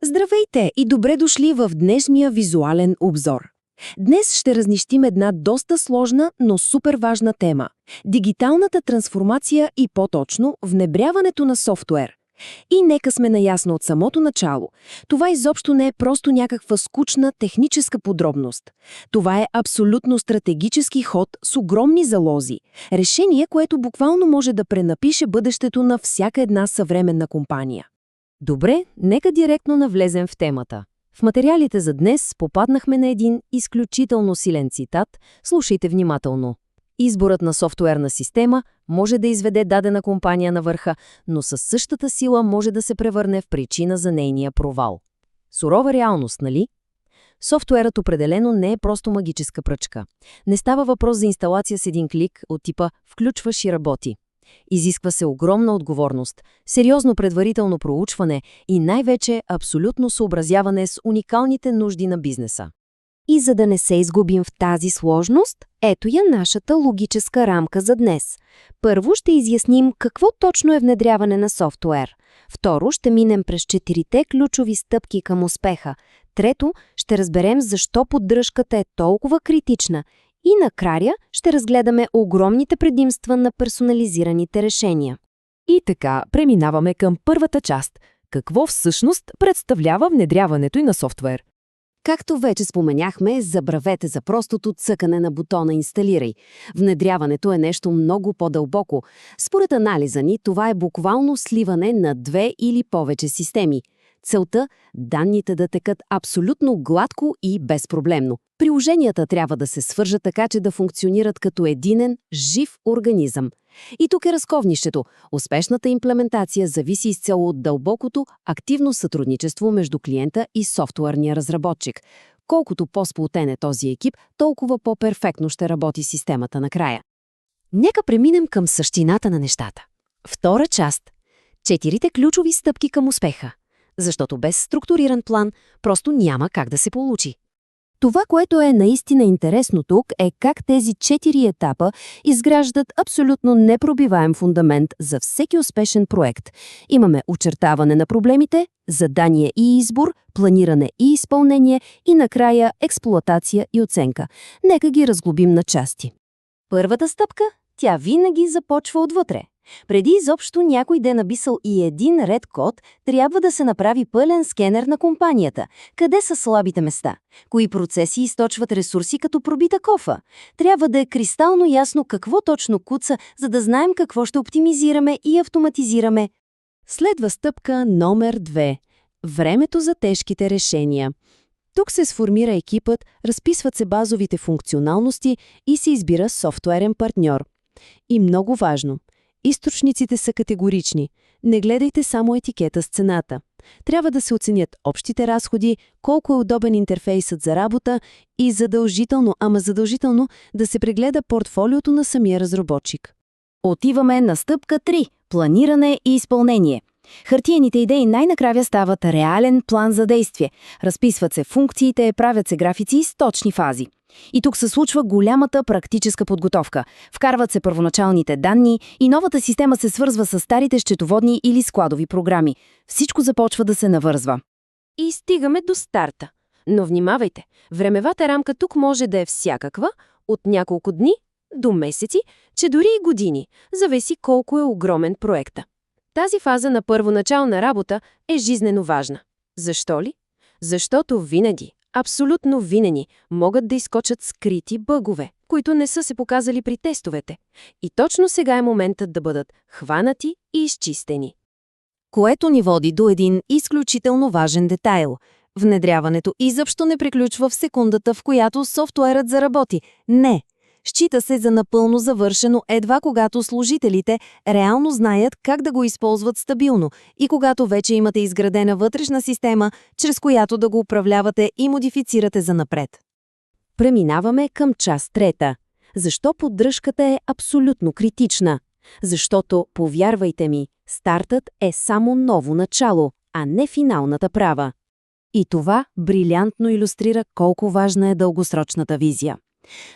Здравейте и добре дошли в днешния визуален обзор. Днес ще разнищим една доста сложна, но супер важна тема – дигиталната трансформация и по-точно внедряването на софтуер. И нека сме наясно от самото начало. Това изобщо не е просто някаква скучна техническа подробност. Това е абсолютно стратегически ход с огромни залози. Решение, което буквално може да пренапише бъдещето на всяка една съвременна компания. Добре, нека директно навлезем в темата. В материалите за днес попаднахме на един изключително силен цитат. Слушайте внимателно. Изборът на софтуерна система може да изведе дадена компания на върха, но със същата сила може да се превърне в причина за нейния провал. Сурова реалност, нали? Софтуерът определено не е просто магическа пръчка. Не става въпрос за инсталация с един клик от типа «включваш и работи». Изисква се огромна отговорност, сериозно предварително проучване и най-вече абсолютно съобразяване с уникалните нужди на бизнеса. И за да не се изгубим в тази сложност, ето я нашата логическа рамка за днес. Първо ще изясним какво точно е внедряване на софтуер. Второ, ще минем през 4-те ключови стъпки към успеха. Трето, ще разберем защо поддръжката е толкова критична. И накрая ще разгледаме огромните предимства на персонализираните решения. И така, преминаваме към първата част. Какво всъщност представлява внедряването и на софтуер? Както вече споменяхме, забравете за простото цъкане на бутона «Инсталирай». Внедряването е нещо много по-дълбоко. Според анализа ни, това е буквално сливане на две или повече системи. Целта – данните да текат абсолютно гладко и безпроблемно. Приложенията трябва да се свържат така, че да функционират като единен, жив организъм. И тук е разковнището. Успешната имплементация зависи изцяло от дълбокото, активно сътрудничество между клиента и софтуерния разработчик. Колкото по-сплотен е този екип, толкова по-перфектно ще работи системата накрая. Нека преминем към същината на нещата. Втора част. 4 ключови стъпки към успеха. Защото без структуриран план просто няма как да се получи. Това, което е наистина интересно тук, е как тези 4 етапа изграждат абсолютно непробиваем фундамент за всеки успешен проект. Имаме очертаване на проблемите, задание и избор, планиране и изпълнение и накрая експлоатация и оценка. Нека ги разглобим на части. Първата стъпка, тя винаги започва отвътре. Преди изобщо някой да е написал и един ред код, трябва да се направи пълен скенер на компанията. Къде са слабите места? Кои процеси източват ресурси като пробита кофа? Трябва да е кристално ясно какво точно куца, за да знаем какво ще оптимизираме и автоматизираме. Следва стъпка номер 2. Времето за тежките решения. Тук се сформира екипът, разписват се базовите функционалности и се избира софтуерен партньор. И много важно – източниците са категорични. Не гледайте само етикета с цената. Трябва да се оценят общите разходи, колко е удобен интерфейсът за работа и задължително да се прегледа портфолиото на самия разработчик. Отиваме на стъпка 3 – планиране и изпълнение. Хартиените идеи най-накрая стават реален план за действие. Разписват се функциите, правят се графици с точни фази. И тук се случва голямата практическа подготовка. Вкарват се първоначалните данни и новата система се свързва с старите счетоводни или складови програми. Всичко започва да се навързва. И стигаме до старта. Но внимавайте, времевата рамка тук може да е всякаква, от няколко дни до месеци, че дори и години, зависи колко е огромен проекта. Тази фаза на първоначална работа е жизнено важна. Защо ли? Защото винаги, абсолютно винаги, могат да изскочат скрити бъгове, които не са се показали при тестовете. И точно сега е моментът да бъдат хванати и изчистени. Което ни води до един изключително важен детайл. Внедряването изобщо не приключва в секундата, в която софтуерът заработи. Не! Счита се за напълно завършено едва когато служителите реално знаят как да го използват стабилно и когато вече имате изградена вътрешна система, чрез която да го управлявате и модифицирате занапред. Преминаваме към част 3. Защо поддръжката е абсолютно критична? Защото, повярвайте ми, стартът е само ново начало, а не финалната права. И това брилянтно илюстрира колко важна е дългосрочната визия.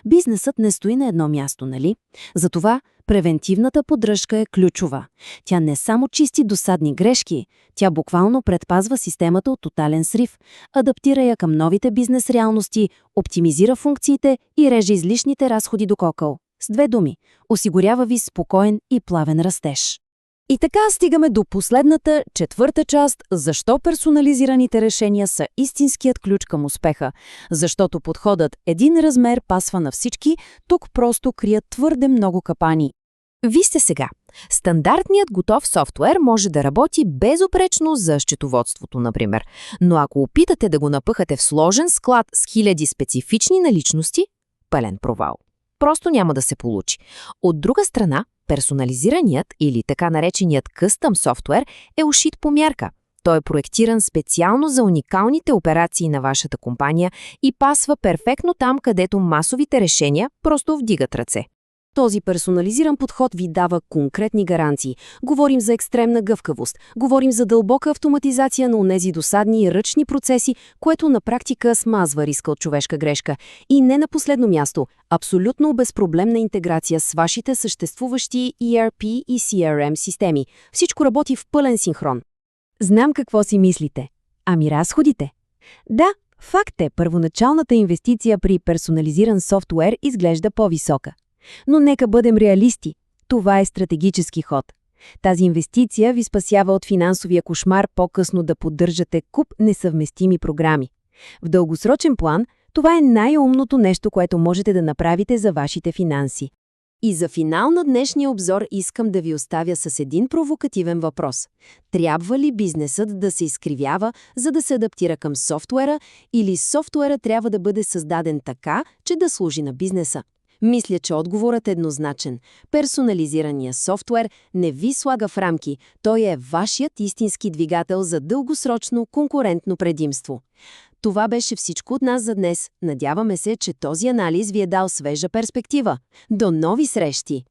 Бизнесът не стои на едно място, нали? Затова Превентивната поддръжка е ключова. Тя не само чисти досадни грешки, тя буквално предпазва системата от тотален срив, адаптира я към новите бизнес реалности, оптимизира функциите и реже излишните разходи до кокъл. С две думи, осигурява ви спокоен и плавен растеж. И така стигаме до последната, четвърта част, защо персонализираните решения са истинският ключ към успеха. Защото подходът един размер пасва на всички, тук просто крият твърде много капани. Вижте сега. Стандартният готов софтуер може да работи безупречно за счетоводството, например. Но ако опитате да го напъхате в сложен склад с хиляди специфични наличности, пълен провал. Просто няма да се получи. От друга страна, персонализираният или така нареченият къстъм софтуер е ушит по мярка. Той е проектиран специално за уникалните операции на вашата компания и пасва перфектно там, където масовите решения просто вдигат ръце. Този персонализиран подход ви дава конкретни гаранции. Говорим за екстремна гъвкавост, говорим за дълбока автоматизация на онези досадни и ръчни процеси, което на практика смазва риска от човешка грешка. И не на последно място, абсолютно безпроблемна интеграция с вашите съществуващи ERP и CRM системи. Всичко работи в пълен синхрон. Знам какво си мислите. Ами разходите? Да, факт е, първоначалната инвестиция при персонализиран софтуер изглежда по-висока. Но нека бъдем реалисти. Това е стратегически ход. Тази инвестиция ви спасява от финансовия кошмар по-късно да поддържате куп несъвместими програми. В дългосрочен план, това е най-умното нещо, което можете да направите за вашите финанси. И за финал на днешния обзор искам да ви оставя с един провокативен въпрос. Трябва ли бизнесът да се изкривява, за да се адаптира към софтуера, или софтуера трябва да бъде създаден така, че да служи на бизнеса? Мисля, че отговорът е еднозначен. Персонализираният софтуер не ви слага в рамки. Той е вашият истински двигател за дългосрочно конкурентно предимство. Това беше всичко от нас за днес. Надяваме се, че този анализ ви е дал свежа перспектива. До нови срещи!